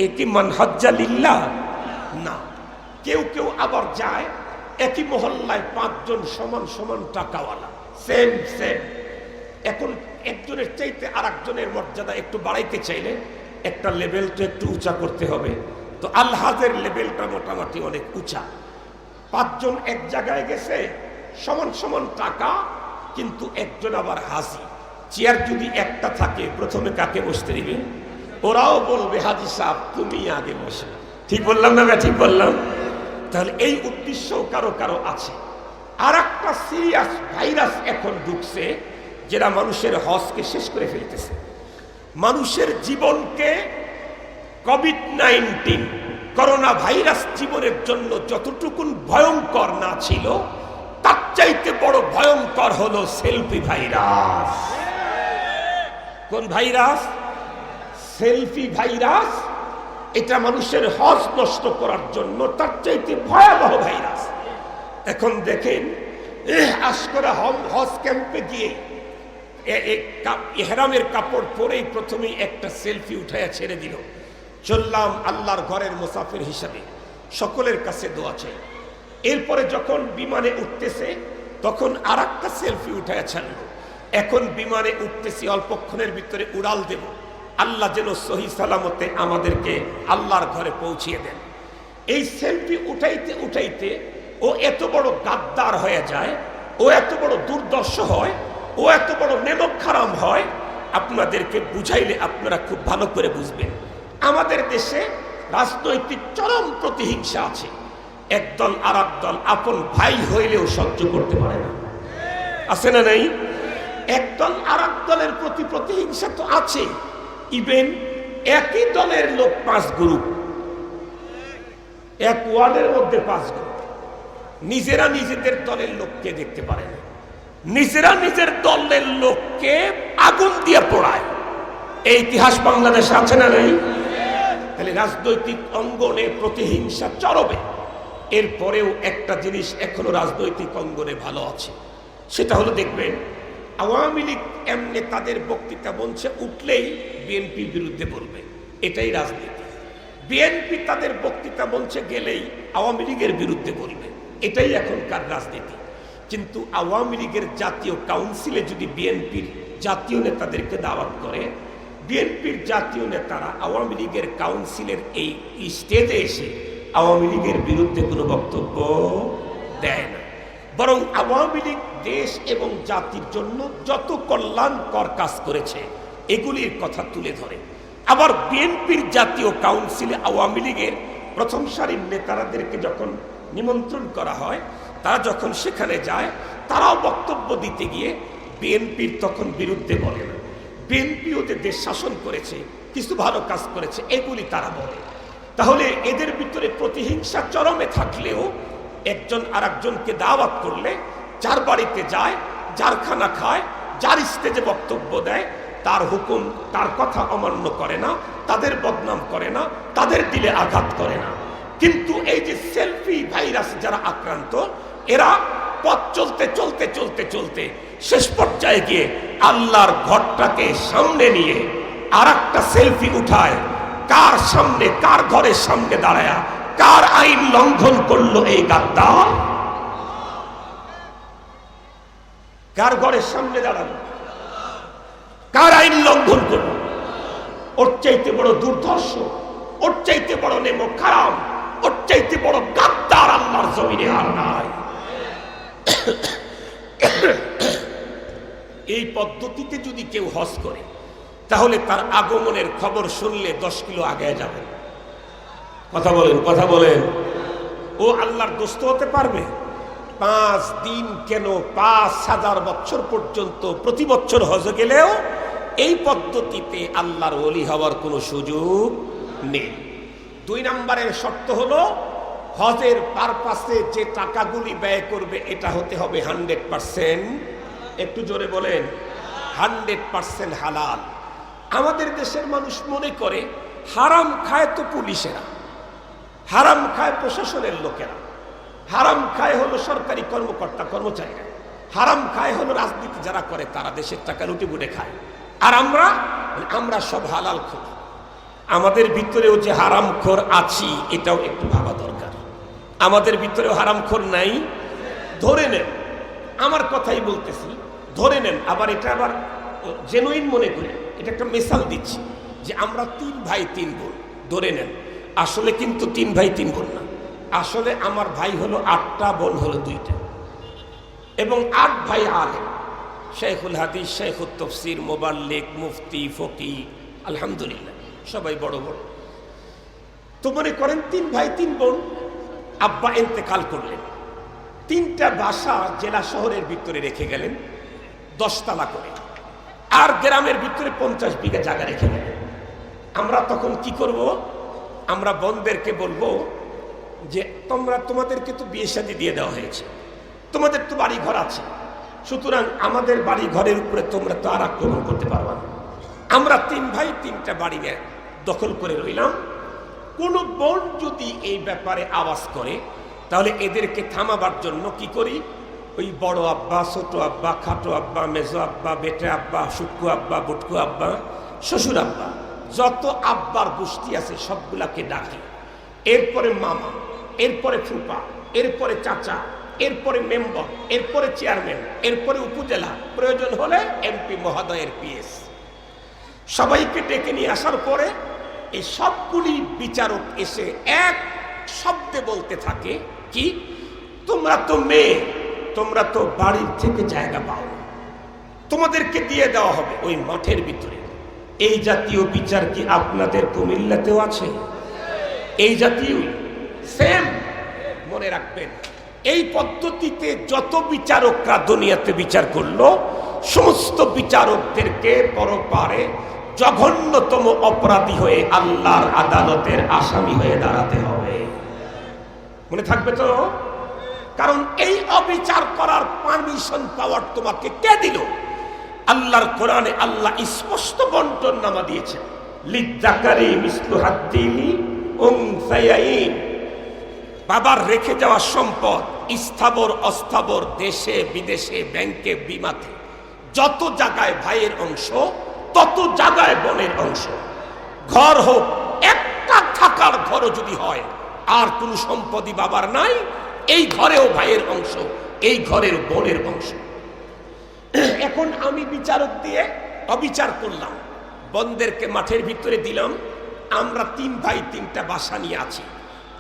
এ কি মানহাজ্জা লিল্লাহ? না। কেউ কেউ আবার যায় একই মহল্লায় 5 জন সমান সমান টাকাওয়ালা, সেম সেম। এখন একজনের চাইতে আর একজনের মর্যাদা একটু বাড়াইতে চাইলে একটা লেভেল তো একটু উঁচা করতে হবে। তো আলহাজের লেভেলটা মোটামুটি অনেক উঁচা। 5 জন এক জায়গায় গেছে, সমান সমান টাকা, কিন্তু একজন আবার হাজি। চেয়ার যদি একটা থাকে প্রথমে কাকে বসতে দিবে? ওরাও বলবে হাজি সাহেব তুমি আগে বসে। ঠিক বললাম না? ঠিক বললাম? তাহলে এই উদ্দেশ্য কারো কারো আছে। আর একটা সিরিয়াস ভাইরাস এখন ঢুকছে যেটা মানুষের হজকে শেষ করে ফেলতেছে, মানুষের জীবনকে। কোভিড-19 করোনা ভাইরাস জীবনের জন্য যতটুকুন ভয়ঙ্কর না ছিল তার চাইতে বড় ভয়ঙ্কর হলো সেলফি ভাইরাস। কোন ভাইরাস? Selfie virus. এটা মানুষের হজ নষ্ট করার জন্য তার চাইতে ভয়াবহ ভাইরাস। এখন দেখেন আশকরা হজ ক্যাম্পে গিয়ে ইহরামের কাপড় পরেই প্রথমেই একটা সেলফি উঠাইয়া ছেড়ে দিল। চললাম আল্লাহর ঘরের মুসাফির হিসাবে, সকলের কাছে দোয়া চাই। এরপরে যখন বিমানে উঠতেছে তখন আর একটা সেলফি উঠাইয়া ছাড়ল। এখন বিমানে উঠতেছি, অল্পক্ষণের ভিতরে উড়াল দেব, আল্লাহ যেন সহি সালামতে আমাদেরকে আল্লাহর ঘরে পৌঁছিয়ে দেন। এই সেলফি উঠাইতে উঠাইতে ও এত বড় গাদ্দার হয়ে যায়, ও এত বড় দুর্দর্শ হয়, ও এত বড় নেমক হারাম হয়, আপনাদেরকে বুঝাইলে আপনারা খুব ভালো করে বুঝবেন। আমাদের দেশে রাজনৈতিক চরম প্রতিহিংসা আছে। একদল আর একদল আপন ভাই হইলেও সহ্য করতে পারে না, আছে না নাই? একদল আর এক দলের প্রতি প্রতিহিংসা তো আছে। ইভেন একই দলের লোক 5 গ্রুপ, এক ওয়ার্ডের মধ্যে 5 গ্রুপ, নিজেরা নিজেদের দলের লোককে দেখতে পারে না, নিজেরা নিজের দলের লোককে আগুন দিয়ে পোড়ায়। এই ইতিহাস বাংলাদেশে আছে না নাই? তাহলে রাজনৈতিক অঙ্গনে প্রতিহিংসা চরমে। এরপরেও একটা জিনিস এখনো রাজনৈতিক অঙ্গনে ভালো আছে, সেটা হলো দেখবেন আওয়ামী লীগ এমনি তাদের বক্তৃতা মঞ্চে উঠলেই বিএনপির বিরুদ্ধে বলবে, এটাই রাজনীতি। বিএনপি তাদের বক্তৃতা মঞ্চে গেলেই আওয়ামী লীগের বিরুদ্ধে বলবে, এটাই এখনকার রাজনীতি। কিন্তু আওয়ামী লীগের জাতীয় কাউন্সিলে যদি বিএনপির জাতীয় নেতাদেরকে দাওয়াত করে, বিএনপির জাতীয় নেতারা আওয়ামী লীগের কাউন্সিলের এই স্টেজে এসে আওয়ামী লীগের বিরুদ্ধে কোনো বক্তব্য দেয় না, বরং আওয়ামী লীগ দেশ এবং জাতির জন্য যত কল্যাণকর কাজ করেছে এগুলির কথা তুলে ধরে। আবার বিএনপির জাতীয় কাউন্সিলে আওয়ামী লীগের প্রথম সারির নেতারাদেরকে যখন নিমন্ত্রণ করা হয়, তারা যখন সেখানে যায় তারাও বক্তব্য দিতে গিয়ে বিএনপির তখন বিরুদ্ধে বলে না। বিএনপিও যে দেশ শাসন করেছে, কিছু ভালো কাজ করেছে, এগুলি তারা বলে। তাহলে এদের ভিতরে প্রতিহিংসা চরমে থাকলেও একজন আর একজনকে দাওয়াত করলে যার বাড়িতে যায়, যার খানা খায়, যার স্টেজে বক্তব্য দেয়, তার হুকুম তার কথা অমান্য করে না, তাদের বদনাম করে না, তাদের দিলে আঘাত করে না। কিন্তু এই যে সেলফি ভাইরাস যারা আক্রান্ত, এরা পথ চলতে চলতে চলতে চলতে শেষ পর্যায়ে গিয়ে আল্লাহর ঘরটাকে সামনে নিয়ে আর একটা সেলফি উঠায়। কার সামনে, কার ঘরের সামনে দাঁড়ায়া কার আইন লঙ্ঘন করলো এই গাদ্দার? কার ঘরের সামনে দাঁড়ানো? কার আইন লঙ্ঘন করলো? ওর চাইতে বড় দুর্ধর্ষ, ওর চাইতে বড় নেমো খারাপ, ওর চাইতে বড় গাদ্দার আল্লাহর জমিনে আর নাই। এই পদ্ধতিতে যদি কেউ হজ করে তাহলে তার আগমনের খবর শুনলে 10 কিলো আগে যাবে। কথা বলেন, কথা বলেন। ও আল্লাহর দোস্ত হতে পারবে? 5 দিন কেন 5000 বছর পর্যন্ত প্রতি বছর হজে গেলেও এই পদ্ধতিতে আল্লাহর ওলি হওয়ার কোনো সুযোগ নেই। 2 নম্বরের শর্ত হলো হজের পারপাসে যে টাকাগুলি ব্যয় করবে এটা হতে হবে 100%, একটু জোরে বলেন, 100% হালাল। আমাদের দেশের মানুষ মনে করে হারাম খায় তো পুলিশেরা, হারাম খায় প্রশাসনের লোকেরা, হারাম খায় হলো সরকারি কর্মকর্তা কর্মচারীরা, হারাম খায় হলো রাজনীতি যারা করে তারা দেশের টাকা লুটে বুটে খায়। আর আমরা সব হালাল খোর। আমাদের ভিতরেও যে হারামখোর আছি এটাও একটু ভাবা দরকার। আমাদের ভিতরেও হারামখোর নাই? ধরে নেন, আমার কথাই বলতেছি, ধরে নেন। আবার এটা আবার জেনুইন মনে করেন, এটা একটা মিসাল দিচ্ছি যে আমরা 3 ভাই 3 বোন ধরে নেন। আসলে কিন্তু 3 ভাই 3 বোন না, আসলে আমার ভাই হলো 8টা, বোন হলো 2টা, এবং 8 ভাই আলেম, শেখুল হাদিস, শেখুল তফসির, মোবাল্লিক, মুফতি, ফকি, আলহামদুলিল্লাহ সবাই বড় বড়। তো মনে করেন 3 ভাই 3 বোন, আব্বা ইন্তেকাল করলেন, 3টা বাসা জেলা শহরের ভিতরে রেখে গেলেন 10 তালা করে, আর গ্রামের ভিতরে 50 বিঘা জায়গা রেখে গেলেন। আমরা তখন কি করব? আমরা বোনদেরকে বলবো যে তোমাদেরকে তো বিয়ে শাদী দিয়ে দেওয়া হয়েছে, তোমাদের তো বাড়ি ঘর আছে, সুতরাং আমাদের বাড়ি ঘরের উপরে তোমরা তো আর আক্রমণ করতে পারবা না। আমরা 3 ভাই 3টা বাড়ি দখল করে রইলাম। কোন বোন যদি এই ব্যাপারে আওয়াজ করে তাহলে এদেরকে থামাবার জন্য কি করি? ওই বড় আব্বা, ছোট আব্বা, খাটো আব্বা, মেজো আব্বা, বেটে আব্বা, শুক্কু আব্বা, বুটকু আব্বা, শ্বশুর আব্বা, যত আব্বার গোষ্ঠী আছে সবগুলাকে ডাকি। এরপরে মামা, এরপরে ফুপা, এরপরে চাচা, এরপরে মেম্বার, এরপরে চেয়ারম্যান, এরপরে উপজেলা, প্রয়োজন হলে এমপি মহোদয়ের পিএস, সবাইকে ডেকে নিয়ে আসার পরে এই সবগুলি বিচারক এসে এক শব্দে বলতে থাকে কি, তোমরা তো মেয়ে, তোমরা তো বাড়ির থেকে জায়গা পাও, তোমাদেরকে দিয়ে দেওয়া হবে ওই মাঠের ভিতরে। এই জাতীয় বিচার কি আপনাদের কুমিল্লাতেও আছে? এই জাতীয় সেম মনে রাখবেন। এই পদ্ধতিতে যত বিচারকরা দুনিয়াতে বিচার করলো সমস্ত বিচারকদেরকে পরপারে জঘন্যতম অপরাধী হয়ে আল্লাহর আদালতের আসামি হয়ে দাঁড়াতে হবে। মনে থাকবে তো? কারণ এই অবিচার করার পারমিশন পাওয়ার তোমাকে কে দিল? আল্লাহর কোরআনে আল্লাহ স্পষ্ট বন্টন নামা দিয়েছেন, লিযাকারি মিসলু হাদ্দিল উনসায়াইন। বাবার রেখে যাওয়া সম্পদ স্থাবর অস্থাবর, দেশে বিদেশে, ব্যাংকে, বিমাতে, যত জায়গায় ভাইয়ের অংশ তত জায়গায় বোনের অংশ। ঘর হোক, একটা থাকার ঘরও যদি হয়, আর কোনো সম্পদই বাবার নাই, এই ঘরেও ভাইয়ের অংশ, এই ঘরের বোনের অংশ। এখন আমি বিচারক দিয়ে অবিচার করলাম, বোনদেরকে মাঠের ভিতরে দিলাম। আমরা 3 ভাই 3টা বাসা নিয়ে আছি,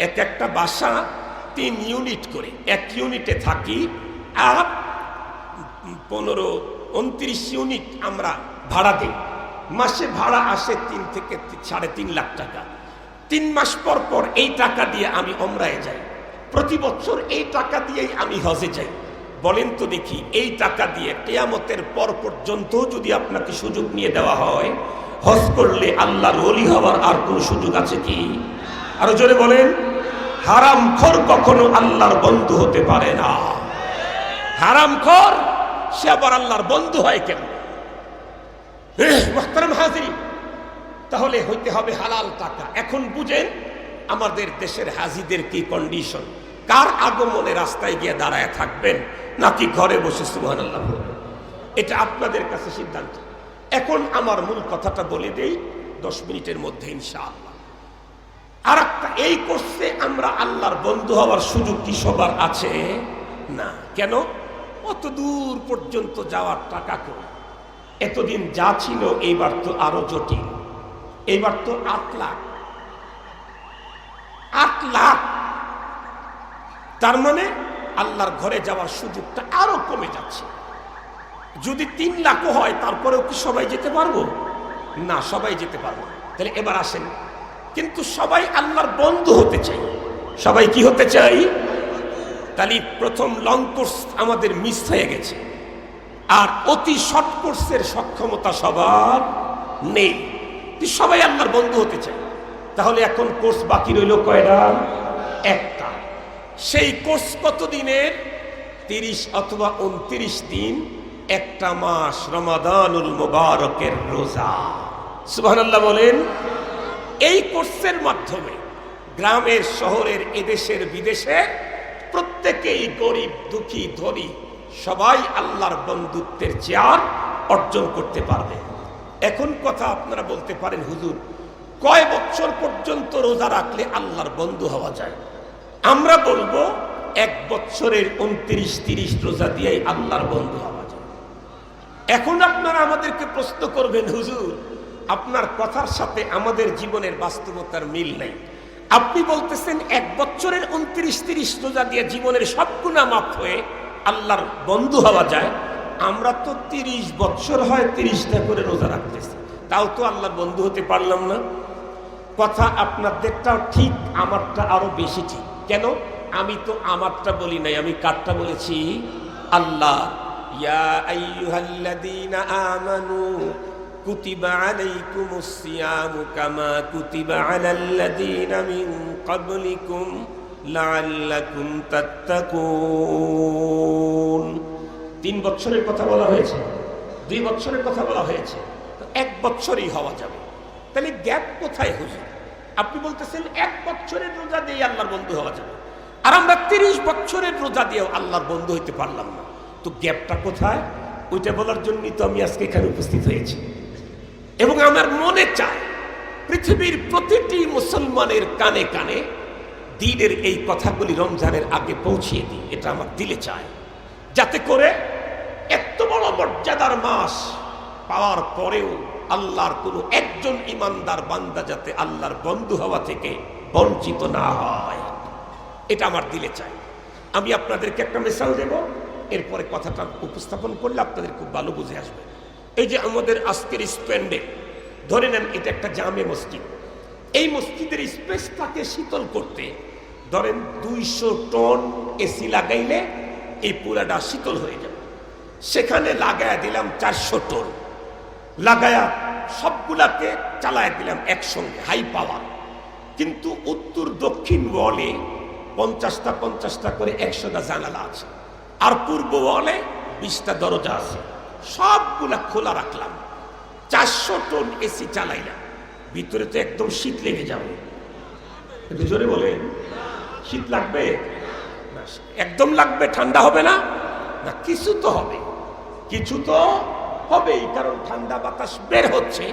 এক একটা বাসা 3 ইউনিট করে, এক ইউনিটে থাকি, আর 15-29 ইউনিট আমরা ভাড়া দিই। মাসে ভাড়া আসে 3 থেকে 3.5 লাখ টাকা। 3 মাস পর পর এই টাকা দিয়ে আমি ওমরায় যাই, প্রতি বছর এই টাকা দিয়েই আমি হজে যাই। বলেন তো দেখি, এই টাকা দিয়ে কিয়ামতের পর পর্যন্ত যদি আপনাকে সুযোগ নিয়ে দেওয়া হয়, হজ করলে আল্লাহর ওলি হওয়ার আর কোনো সুযোগ আছে কি? আরো জোরে বলেন। হারামখোর কখনো আল্লাহর বন্ধু হতে পারে না। হারামখোর সে আবার আল্লাহর বন্ধু হয় কেন? মুহতারাম হাজিরিন, তাহলে হইতে হবে হালাল টাকা। এখন বুঝেন আমাদের দেশের হাজিদের কি কন্ডিশন। কার আগমনে রাস্তায় গিয়ে দাঁড়ায় থাকবেন নাকি ঘরে বসে সুবহানাল্লাহ বলবেন, এটা আপনাদের কাছে সিদ্ধান্ত। এখন আমার মূল কথাটা বলে দেই 10 মিনিটের মধ্যে ইনশাআল্লাহ। আর একটা, এই কোর্সে আমরা আল্লাহর বন্ধু হওয়ার সুযোগ কি সবার আছে? না। কেন? অত দূর পর্যন্ত যাওয়ার টাকা কই? এতদিন যা ছিল এইবার তো আরো জটিল। এইবার তো 8 লাখ, 8 লাখ। তার মানে আল্লাহর ঘরে যাওয়ার সুযোগটা আরো কমে যাচ্ছে। যদি 3 লাখও হয় তারপরেও কি সবাই যেতে পারবো? না, সবাই যেতে পারবো। তাহলে এবার আসেন, কিন্তু সবাই আল্লাহর বন্ধু হতে চাই। সবাই কি হতে চাই? তাহলে প্রথম লং কোর্স আমাদের মিস হয়ে গেছে, আর অতি শর্ট কোর্সের সক্ষমতা সবার নেই। সবাই আল্লাহর বন্ধু হতে চাই। তাহলে এখন কোর্স বাকি রইল কয়টা? একটা। সেই কোর্স কত দিনের? 30 অথবা 29 দিন, একটা মাস, রমাদানুল মুবারকের রোজা। সুবহানাল্লাহ বলেন। এই কোর্সের মাধ্যমে গ্রামের, শহরের, এদেশের, বিদেশের প্রত্যেকেই, গরিব, দুঃখী, ধনী, সবাই আল্লাহর বন্ধুত্বের চেয়ার অর্জন করতে পারবে। এখন কথা আপনারা বলতে পারেন, হুজুর কয় বছর পর্যন্ত রোজা রাখলে আল্লাহর বন্ধু হওয়া যায়? আমরা বলবো 1 বছরের 29-30 রোজা দিয়েই আল্লাহর বন্ধু হওয়া যায়। এখন আপনারা আমাদেরকে প্রশ্ন করবেন, হুজুর আপনার কথার সাথে আমাদের জীবনের বাস্তবতার মিল নাই। আপনি বলতেছেন 1 বছরের 29-30 রোজা দিয়ে জীবনের সব গুনাহ মাফ হয়ে আল্লাহর বন্ধু হওয়া যায়। আমরা তো 30 বছর হয় 30টা করে রোজা রাখতেছি, তাও তো আল্লাহর বন্ধু হতে পারলাম না। কথা আপনাদেরটাও ঠিক, আমারটা আরো বেশি ঠিক। কেন? আমি তো আমারটা বলি নাই, আমি কারটা বলেছি? আল্লাহ, ইয়া আইয়ুহাল্লাযীনা আমানু কুতিবা আলাইকুমুস সিয়ামু কামা কুতিবা আলাল্লাযীনা মিন ক্বাবলিকুম লাআল্লাকুম তাত্তাকুন। 3 বছরের কথা বলা হয়েছে, 2 বছরের কথা বলা হয়েছে, তো 1 বছরই হওয়া যাবে। তাহলে গ্যাপ কোথায় হুজুর? আপনি বলতেছেন 1 বছরের রোজা দিয়ে আল্লাহর বন্ধু হওয়া যাবে, আর আমরা 30 বছরের রোজা দিয়েও আল্লাহর বন্ধু হইতে পারলাম না। তো গ্যাপটা কোথায়? ওইটা বলার জন্যই তো আমি আজকে এখানে উপস্থিত হয়েছি। এবং আমার মনে চায় পৃথিবীর প্রতিটি মুসলমানের কানে কানে দ্বীনের এই কথাগুলি রমজানের আগে পৌঁছিয়ে দিই। এটা আমার দিলে চায়, যাতে করে এত বড় মর্যাদার মাস পাওয়ার পরেও আল্লাহর কোনো একজন ইমানদার বান্দা যাতে আল্লাহর বন্ধু হওয়া থেকে বঞ্চিত না হয়, এটা আমার দিলে চাই। আমি আপনাদেরকে একটা মিসাল দেব, এরপরে কথাটা উপস্থাপন করলে আপনাদের খুব ভালো বুঝে আসবে। এই যে আমাদের আজকের স্প্যান্ডে ধরে নেন এটা একটা জামে মসজিদ। এই মসজিদের স্পেসটাকে শীতল করতে ধরেন 200 টন এসি লাগাইলে এই পুরাটা শীতল হয়ে যাবে। সেখানে লাগায়া দিলাম 400 টন, লাগায়া সবগুলাকে চালায় দিলাম একসঙ্গে, হাই পাওয়ার। কিন্তু উত্তর দক্ষিণ ওয়ালে 50টা করে 100টা জানালা আছে, আর পূর্ব ওয়ালে 20টা দরজা আছে। সবগুলা খোলা রাখলাম, 400 টন এসি চালাইলাম। ভিতরে তো একদম শীত লেগে যাবে। একটু জোরে বলেন, শীত লাগবে? একদম লাগবে। ঠান্ডা হবে না? না, কিছু তো হবে, কিছু তো হবেই, কারণ ঠান্ডা বাতাস বের হচ্ছে।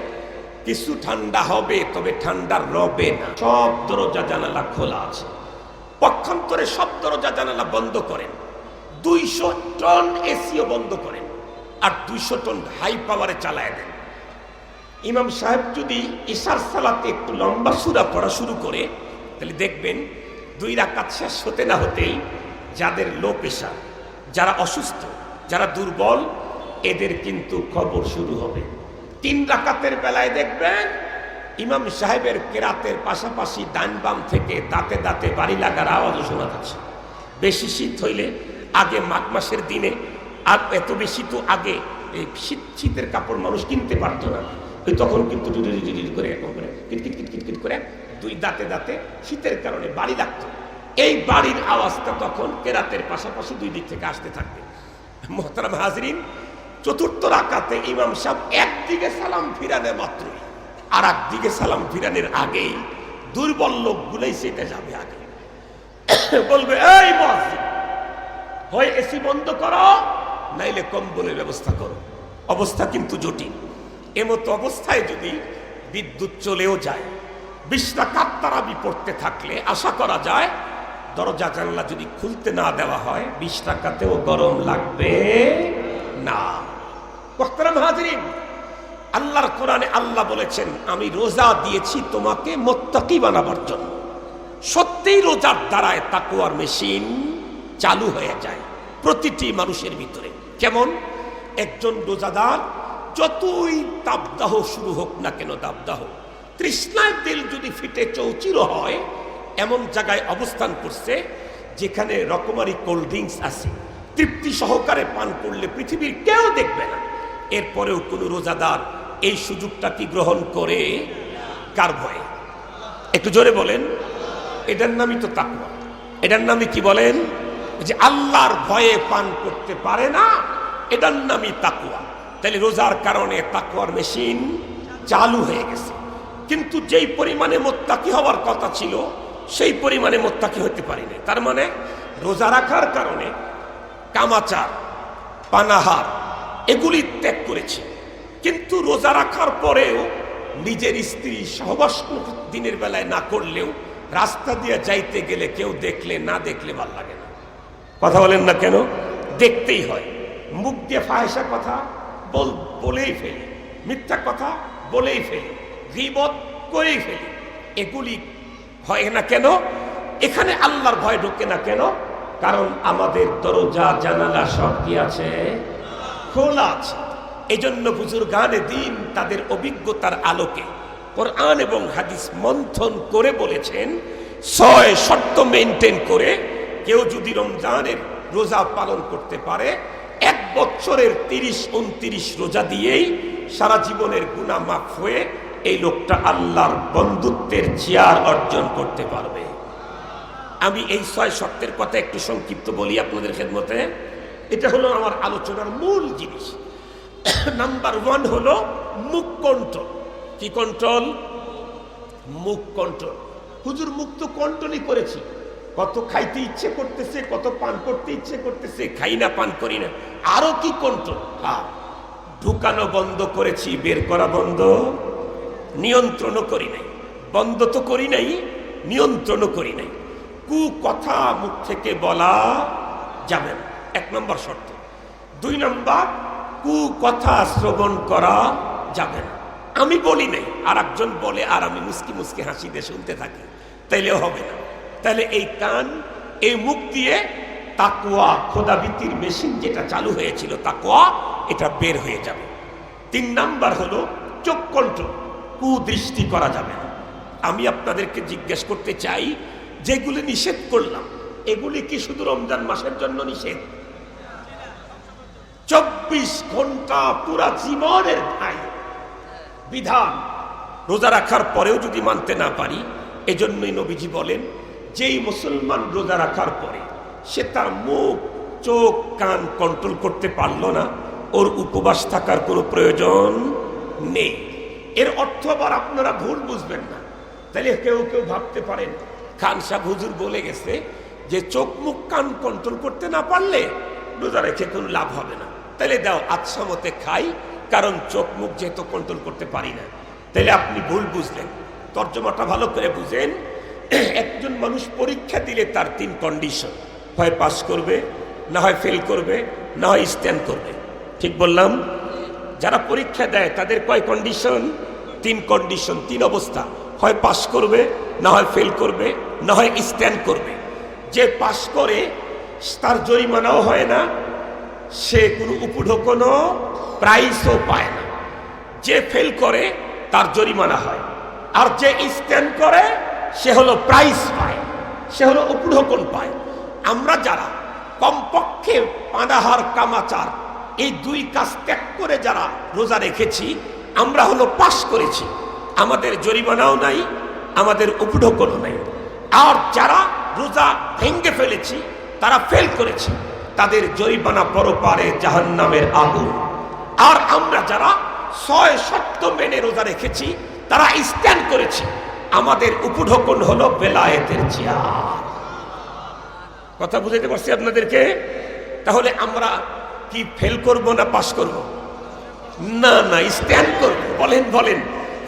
কিছু ঠান্ডা হবে, তবে ঠান্ডা রবে না। সব দরজা জানালা খোলা আছে। পক্ষান্তরে সব দরজা জানালা বন্ধ করেন, 200 টন এসিও বন্ধ করেন, আর 200 টন হাই পাওয়ারে চালায় দেন। ইমাম সাহেব যদি ইশার সালাতে একটু লম্বা সূরা পড়া শুরু করে, তাহলে দেখবেন 2 রাকাত শেষ হতে না হতেই যাদের লো প্রেশার, যারা অসুস্থ, যারা দুর্বল, এদের কিন্তু খবর শুরু হবে। 3 রাকাতের বেলায় দেখবেন ইমাম সাহেবের কেরাতের পাশাপাশি ডান বাম থেকে দাঁতে দাঁতে বাড়ি লাগার আওয়াজও শোনা যাচ্ছে। বেশি শীত হইলে, আগে মাঘ মাসের দিনে, আর এত বেশি তো আগে এই শীতের কাপড় মানুষ কিনতে পারতো না, ওই তখন কিন্তু করে এরকম করে কিটকিট করে 2 দাঁতে দাঁতে শীতের কারণে বাড়ি লাগতো। এই বাড়ির আওয়াজটা তখন কেরাতের পাশাপাশি 2 দিক থেকে আসতে থাকবে। মোহতারাম হাজরিন, 4র্থ রাকাতে ইমাম সাহেব একদিকে সালাম ফিরানে মাত্রই, আর একদিকে সালাম ফিরানের আগেই দুর্বল লোকগুলোই সেটা যাবে আগে, বলবে এই মুয়াজ্জিন, হয় এসি বন্ধ করো, নাইলে কম্বলের ব্যবস্থা করো। অবস্থা কিন্তু জটিল। এমতো অবস্থায় যদি বিদ্যুৎ চলেও যায়, 20 রাকাত তারাবি পড়তে থাকলে আশা করা যায় দরজা জানলা যদি খুলতে না দেওয়া হয় 20 রাকাতেও গরম লাগবে না। মুহতারাম হাজিরিন, আল্লাহর কোরআনে আল্লাহ বলেছেন, আমি রোজা দিয়েছি তোমাকে মুত্তাকি বানাবার জন্য। সত্যিই রোজার দ্বারায় তাকওয়ার মেশিন চালু হয়ে যায় প্রতিটি মানুষের ভিতরে। কেমন? একজন রোজাদার যতই তাপদাহ শুরু হোক না কেন, দাবদাহ, তৃষ্ণায় দিল যদি ফিটে চৌচির হয়, এমন জায়গায় অবস্থান করছে যেখানে রকমারি কোল্ড ড্রিঙ্কস আছে, তৃপ্তি সহকারে পান করলে পৃথিবীর কেউ দেখবে না, এরপরেও কোনো রোজাদার এই সুযোগটা কি গ্রহণ করে? কার ভয়ে? একটু জোরে বলেন। এটার নামই তো তাকওয়া। এটার নামই কি বলেন? যে আল্লাহর ভয়ে পান করতে পারে না, এটার নামই তাকওয়া। তাহলে রোজার কারণে তাকওয়ার মেশিন চালু হয়ে গেছে। কিন্তু যেই পরিমাণে মুত্তাকি হওয়ার কথা ছিল সেই পরিমাণে মুত্তাকি হতে পারিনি। তার মানে রোজা রাখার কারণে কামাচার, পানাহার এগুলি ত্যাগ করেছি, কিন্তু রোজা রাখার পরেও নিজের স্ত্রী সহবাস দিনের বেলায় না করলেও রাস্তা দিয়ে যাইতে গেলে কেউ দেখলে না দেখলে ভালো লাগে না। কথা বলেন না কেন? দেখতেই হয়। মুখ দিয়ে ফাহেসা কথা বলেই ফেলি, মিথ্যা কথা বলেই ফেলি, গীবত করেই ফেলি। এগুলি হয় না কেন? এখানে আল্লাহর ভয় ঢোকে না কেন? কারণ আমাদের দরজা জানালা সব কি আছে? খোলা আছে। এজন্য বুজুর্গানে দিন তাদের অভিজ্ঞতার আলোকে কোরআন এবং হাদিস মন্থন করে বলেছেন, 6 শর্ত মেনটেন করে কেউ যদি রমজানের রোজা পালন করতে পারে, 1 বছরের 30-29 রোজা দিয়েই সারা জীবনের গুনাহ মাফ হয়ে এই লোকটা আল্লাহর বন্ধুত্বের চেয়ার অর্জন করতে পারবে। আমি এই 6 শর্তের কথা একটু সংক্ষিপ্ত বলি আপনাদের খেদমতে। এটা হলো আমার আলোচনার মূল জিনিস। নাম্বার 1 হলো মুখ কন্ট্রোল। কি কন্ট্রোল? মুখ কন্ট্রোল। হুজুর, মুখ তো কন্ট্রোলই করেছি, কত খাইতে ইচ্ছে করতেছে, কত পান করতে ইচ্ছে করতেছে, খাই না, পান করি না, আরো কি কন্ট্রোল? হ্যাঁ, ঢুকানো বন্ধ করেছি, বের করা বন্ধ, নিয়ন্ত্রণও করি নাই। বন্ধ তো করি নাই, নিয়ন্ত্রণও করি নাই। কথা মুখ থেকে বলা যাবে না, 1 নম্বর শর্ত। 2 নম্বর, কথা শ্রবণ করা যাবে না। আমি বলি নাই, আর একজন বলে আর আমি মুস্কি মুস্কি হাসি দিয়ে শুনতে থাকি, তাইলেও হবে না। তাহলে এই কান, এই মুখ দিয়ে তাকওয়া, খোদাবীতির মেশিন যেটা চালু হয়েছিল তাকওয়া, এটা বের হয়ে যাবে। 3 নাম্বার হলো চোখ কন্ট্রোল। কুদৃষ্টি করা যাবে না। আমি আপনাদেরকে জিজ্ঞেস করতে চাই, যেগুলি নিষেধ করলাম এগুলি কি শুধু রমজান মাসের জন্য নিষেধ? 24 ঘন্টা পুরা জীবনের ভাই বিধান রোজা রাখার পরেও যদি মানতে না পারি, এজন্যই নবীজি বলেন, যেই মুসলমান রোজা রাখার পরে সে তার মুখ, চোখ, কান কন্ট্রোল করতে পারল না, ওর উপবাস থাকার কোনো প্রয়োজন নেই। এর অর্থ আবার আপনারা ভুল বুঝবেন না। তাহলে কেউ কেউ ভাবতে পারেন, খান সাহেব হুজুর বলে গেছে যে চোখ, মুখ, কান কন্ট্রোল করতে না পারলে রোজা রেখে কোনো লাভ হবে না। তাহলে দাও আচ্ছা মতে খাই, কারণ চোখ মুখ যেহেতু কন্ট্রোল করতে পারি না। তাহলে আপনি ভুল বুঝলেন। তর্জমাটা ভালো করে বুঝেন। একজন মানুষ পরীক্ষা দিলে তার 3 কন্ডিশন, হয় পাস করবে, না হয় ফেল করবে, না হয় স্ট্যান্ড করবে। ঠিক বললাম? যারা পরীক্ষা দেয় তাদের কয় কন্ডিশন? 3 কন্ডিশন, 3 অবস্থা। হয় পাস করবে, না হয় ফেল করবে, না হয় স্ট্যান্ড করবে। যে পাস করে তার জরিমানাও হয় না, সে কোনো উপঢৌকনো প্রাইজও পায় না। যে ফেল করে তার জরিমানা হয়, আর যে স্ট্যান্ড করে সে হলো প্রাইজ পায়, সে হলো উপঢৌকন পায়। আমরা যারা কমপক্ষে পানাহার, কামাচার এই 2 কাজ ত্যাগ করে যারা রোজা রেখেছি, আমরা হলো পাস করেছি। আমাদের জরিমানাও নাই, আমাদের উপঢৌকনও নাই। আর যারা রোজা ভেঙে ফেলেছি তারা ফেল করেছি, তাদের জরিমানা পরপারে জাহান্নামের আগুন। আর আমরা যারা 6 শর্ত মেনে রোজা রেখেছি, তারা স্ট্যান্ড করেছি, আমাদের উপঢৌকন হলো বেলায়েতের চেয়ার। কথা বুঝাতে পারছি আপনাদেরকে? তাহলে আমরা কি ফেল করব না পাস করব? না না, স্ট্যান্ড করব। বলেন বলেন,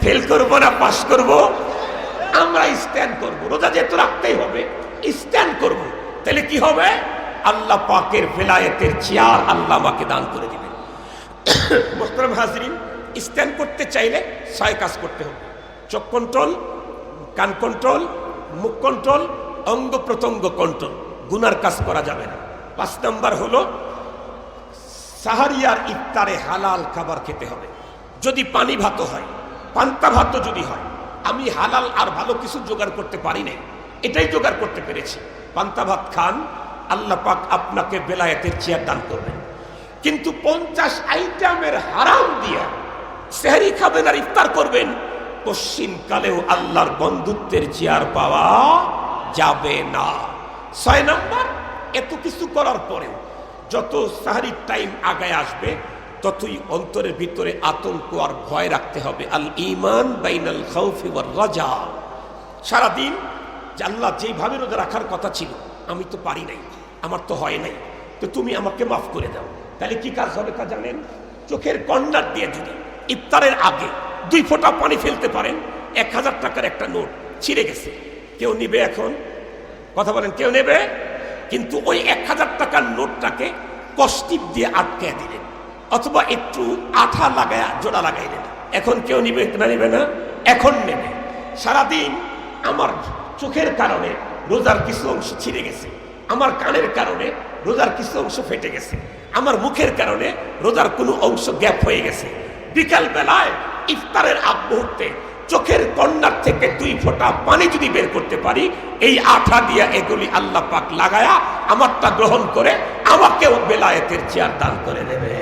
ফেল করব না পাস করব? আমরা স্ট্যান্ড করব। রোজা যেহেতু রাখতেই হবে, স্ট্যান্ড করব। তাহলে কি হবে? আল্লাহ পাকের বেলায়েতের চেয়ার আল্লাহ আমাকে দান করে দিবেন। মোহতারাম হাজরিন, স্ট্যান্ড করতে চাইলে 6 কাজ করতে হবে। চোখ কন্ট্রোল, কান কন্ট্রোল, মুখ কন্ট্রোল, অঙ্গ প্রত্যঙ্গ কন্ট্রোল। গুনার কাজ করা যাবে না। 5 নাম্বার হলো সাহারিয়ার ইফতারে হালাল খাবার খেতে হবে। যদি পানি ভাত হয়, পান্তা ভাত যদি হয়, আমি হালাল আর ভালো কিছু জোগাড় করতে পারি নাই, এটাই জোগাড় করতে পেরেছি, পান্তা ভাত খান, আল্লাহ পাক আপনাকে বেলায়েতের চেয়ার দান করবেন। কিন্তু 50 আইটেমের হারাম দিয়া সেহরি খাবেন আর ইফতার করবেন, পশ্চিমকালেও আল্লাহর বন্ধুত্বের চেয়ার পাওয়া যাবে না। 6 নাম্বার, এত কিছু করার পরেও যত সাহারির টাইম আগায় আসবে ততই অন্তরের ভিতরে আতঙ্ক আর ভয় রাখতে হবে। আল ঈমান বাইনাল খাউফি ওয়ার রাজা। সারাদিন যে আল্লাহ যেইভাবে রোজা রাখার কথা ছিল আমি তো পারি নাই, আমার তো হয় নাই, তো তুমি আমাকে মাফ করে দাও। তাহলে কি কাজ হবে তা জানেন? চোখের কর্নার দিয়ে যদি ইফতারের আগে 2 ফোঁটা পানি ফেলতে পারেন, 1000 টাকার একটা নোট ছিঁড়ে গেছে, কেউ নিবে? এখন কথা বলেন, কেউ নেবে? কিন্তু ওই 1000 টাকার নোটটাকে কষ্টিপ দিয়ে আটকে দিলেন, অথবা একটু আঠা লাগায় জোড়া লাগাইলেন। এখন কেউ নিবে না? নিবে না? এখন নেবে। সারাদিন আমার চোখের কারণে রোজার কিছু অংশ ছিঁড়ে গেছে, আমার কানের কারণে রোজার কিছু অংশ ফেটে গেছে, আমার মুখের কারণে রোজার কোনো অংশ গ্যাপ হয়ে গেছে। বিকাল বেলায় ইফতারের আগ মুহূর্তে চোখের কর্নার থেকে 2 ফোঁটা পানি যদি বের করতে পারি, এই আঠা দিয়া এগুলি আল্লাহ পাক লাগায়া আমারটা গ্রহণ করে আমাকেও বেলায়েতের চেয়ার দান করে দেবে।